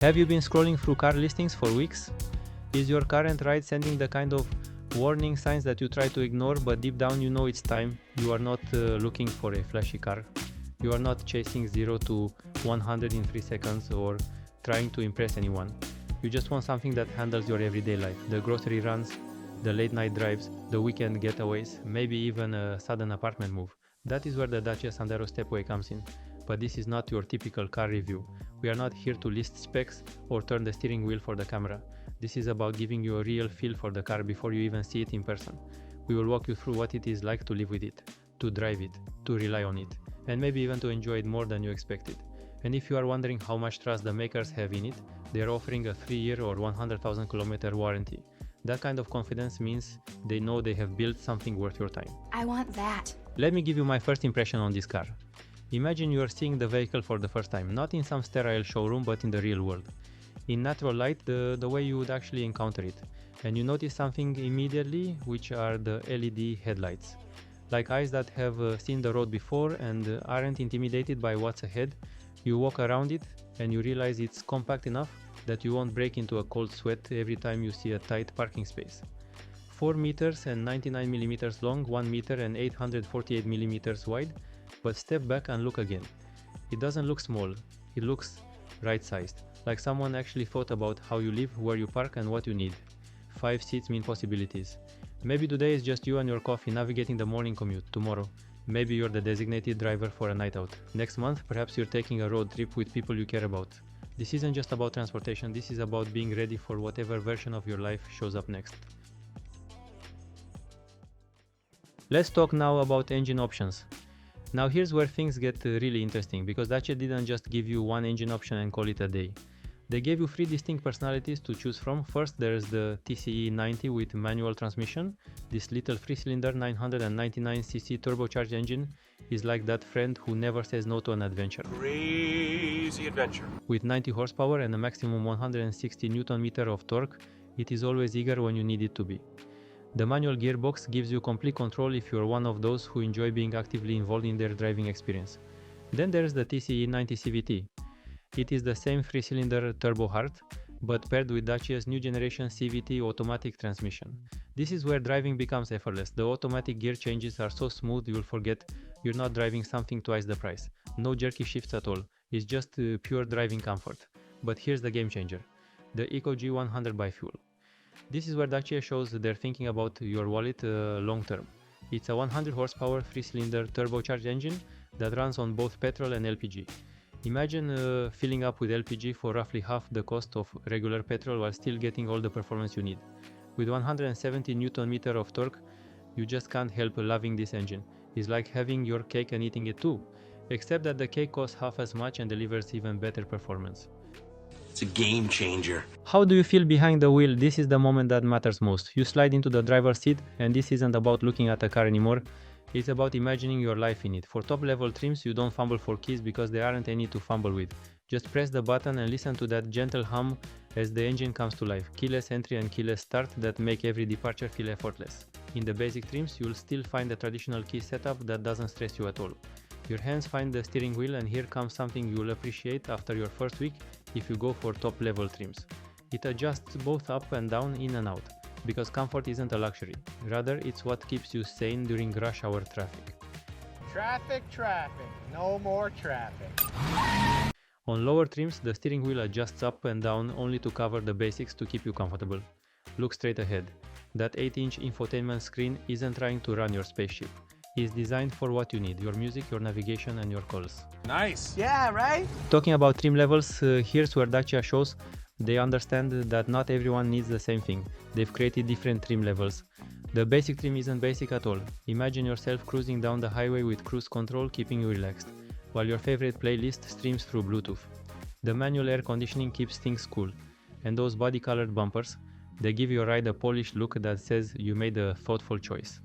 Have you been scrolling through car listings for weeks? Is your current ride sending the kind of warning signs that you try to ignore, but deep down you know it's time? You are not looking for a flashy car. You are not chasing 0 to 100 in 3 seconds or trying to impress anyone. You just want something that handles your everyday life. The grocery runs, the late night drives, the weekend getaways, maybe even a sudden apartment move. That is where the Dacia Sandero Stepway comes in. But this is not your typical car review. We are not here to list specs or turn the steering wheel for the camera. This is about giving you a real feel for the car before you even see it in person. We will walk you through what it is like to live with it, to drive it, to rely on it, and maybe even to enjoy it more than you expected. And if you are wondering how much trust the makers have in it, they are offering a 3-year or 100,000 km warranty. That kind of confidence means they know they have built something worth your time. I want that. Let me give you my first impression on this car. Imagine you are seeing the vehicle for the first time, not in some sterile showroom but in the real world. In natural light, the way you would actually encounter it. And you notice something immediately, which are the LED headlights. Like eyes that have seen the road before and aren't intimidated by what's ahead, you walk around it and you realize it's compact enough that you won't break into a cold sweat every time you see a tight parking space. 4 meters and 99 millimeters long, 1 meter and 848 millimeters wide, but step back and look again. It doesn't look small, it looks right-sized, like someone actually thought about how you live, where you park and what you need. 5 seats mean possibilities. Maybe today is just you and your coffee navigating the morning commute. Tomorrow, maybe you're the designated driver for a night out. Next month, perhaps you're taking a road trip with people you care about. This isn't just about transportation, this is about being ready for whatever version of your life shows up next. Let's talk now about engine options. Now here's where things get really interesting, because Dacia didn't just give you one engine option and call it a day. They gave you 3 distinct personalities to choose from. First, there's the TCE 90 with manual transmission. This little 3-cylinder 999cc turbocharged engine is like that friend who never says no to an adventure. Crazy adventure. With 90 horsepower and a maximum 160 Nm of torque, it is always eager when you need it to be. The manual gearbox gives you complete control if you're one of those who enjoy being actively involved in their driving experience. Then there's the TCE 90 CVT. It is the same 3-cylinder turbo heart, but paired with Dacia's new generation CVT automatic transmission. This is where driving becomes effortless. The automatic gear changes are so smooth you'll forget you're not driving something twice the price. No jerky shifts at all, it's just pure driving comfort. But here's the game changer, the EcoG 100 biofuel. This is where Dacia shows they're thinking about your wallet long term. It's a 100 horsepower 3-cylinder turbocharged engine that runs on both petrol and LPG. Imagine filling up with LPG for roughly half the cost of regular petrol while still getting all the performance you need. With 170 Nm of torque, you just can't help loving this engine. It's like having your cake and eating it too, except that the cake costs half as much and delivers even better performance. It's a game changer. How do you feel behind the wheel? This is the moment that matters most. You slide into the driver's seat, and this isn't about looking at a car anymore. It's about imagining your life in it. For top level trims, you don't fumble for keys because there aren't any to fumble with. Just press the button and listen to that gentle hum as the engine comes to life. Keyless entry and keyless start that make every departure feel effortless. In the basic trims, you'll still find the traditional key setup that doesn't stress you at all. Your hands find the steering wheel, and here comes something you'll appreciate after your first week if you go for top level trims. It adjusts both up and down, in and out, because comfort isn't a luxury. Rather, it's what keeps you sane during rush hour traffic. Traffic, no more traffic. On lower trims, the steering wheel adjusts up and down only to cover the basics to keep you comfortable. Look straight ahead. That 8-inch infotainment screen isn't trying to run your spaceship. It's designed for what you need, your music, your navigation and your calls. Nice. Yeah, right? Talking about trim levels, here's where Dacia shows they understand that not everyone needs the same thing. They've created different trim levels. The basic trim isn't basic at all. Imagine yourself cruising down the highway with cruise control keeping you relaxed, while your favorite playlist streams through Bluetooth. The manual air conditioning keeps things cool, and those body-colored bumpers, they give your ride a polished look that says you made a thoughtful choice.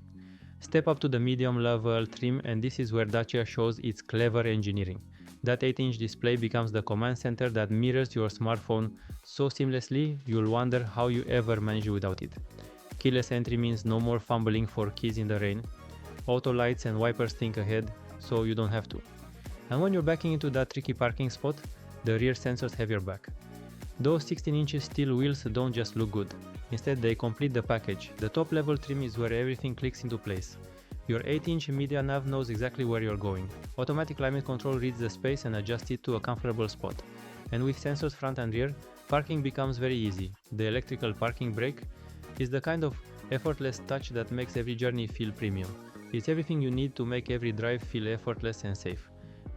Step up to the medium level trim, and this is where Dacia shows its clever engineering. That 8-inch display becomes the command center that mirrors your smartphone so seamlessly you'll wonder how you ever managed without it. Keyless entry means no more fumbling for keys in the rain. Auto lights and wipers think ahead, so you don't have to. And when you're backing into that tricky parking spot, the rear sensors have your back. Those 16-inch steel wheels don't just look good. Instead, they complete the package. The top level trim is where everything clicks into place. Your 8-inch media nav knows exactly where you're going. Automatic climate control reads the space and adjusts it to a comfortable spot. And with sensors front and rear, parking becomes very easy. The electrical parking brake is the kind of effortless touch that makes every journey feel premium. It's everything you need to make every drive feel effortless and safe.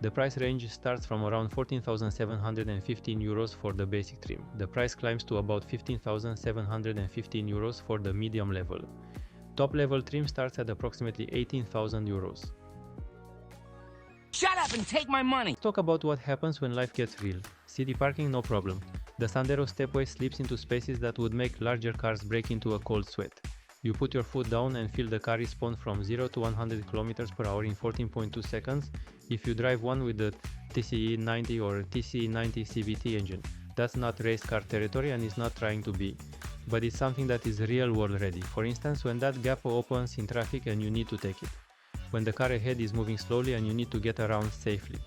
The price range starts from around 14,715 euros for the basic trim. The price climbs to about 15,715 euros for the medium level. Top level trim starts at approximately 18,000 euros. Shut up and take my money! Let's talk about what happens when life gets real. City parking, no problem. The Sandero Stepway slips into spaces that would make larger cars break into a cold sweat. You put your foot down and feel the car respond from 0 to 100 km per hour in 14.2 seconds if you drive one with the TCE 90 or TCE 90 CVT engine. That's not race car territory and is not trying to be. But it's something that is real world ready. For instance, when that gap opens in traffic and you need to take it. When the car ahead is moving slowly and you need to get around safely.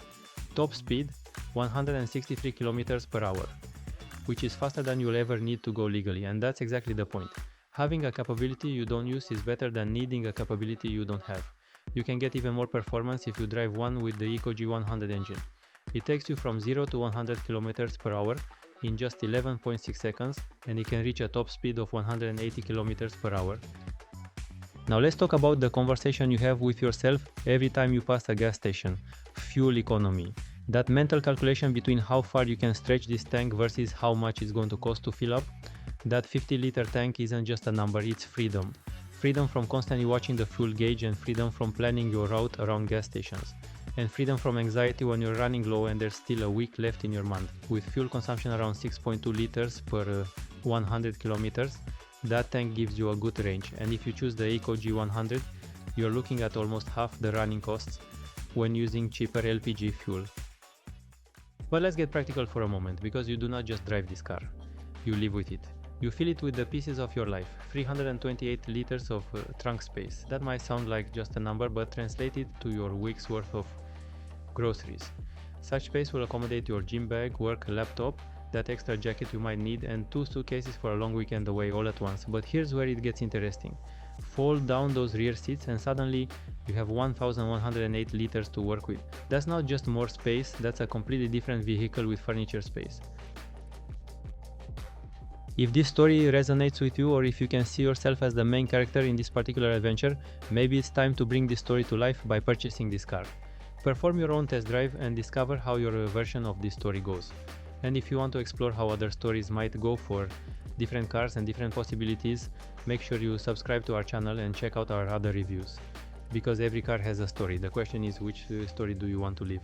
Top speed, 163 km per hour, which is faster than you'll ever need to go legally, and that's exactly the point. Having a capability you don't use is better than needing a capability you don't have. You can get even more performance if you drive one with the Eco G100 engine. It takes you from 0 to 100 km per hour in just 11.6 seconds, and it can reach a top speed of 180 km per hour. Now let's talk about the conversation you have with yourself every time you pass a gas station. Fuel economy. That mental calculation between how far you can stretch this tank versus how much it's going to cost to fill up. That 50-liter tank isn't just a number, it's freedom. Freedom from constantly watching the fuel gauge and freedom from planning your route around gas stations. And freedom from anxiety when you're running low and there's still a week left in your month. With fuel consumption around 6.2 liters per 100 kilometers, that tank gives you a good range. And if you choose the Eco G100, you're looking at almost half the running costs when using cheaper LPG fuel. But let's get practical for a moment, because you do not just drive this car, you live with it. You fill it with the pieces of your life, 328 liters of trunk space. That might sound like just a number, but translate it to your week's worth of groceries. Such space will accommodate your gym bag, work laptop, that extra jacket you might need, and 2 suitcases for a long weekend away all at once. But here's where it gets interesting. Fold down those rear seats and suddenly you have 1,108 liters to work with. That's not just more space, that's a completely different vehicle with furniture space. If this story resonates with you, or if you can see yourself as the main character in this particular adventure, maybe it's time to bring this story to life by purchasing this car. Perform your own test drive and discover how your version of this story goes. And if you want to explore how other stories might go for different cars and different possibilities, make sure you subscribe to our channel and check out our other reviews. Because every car has a story. The question is, which story do you want to live?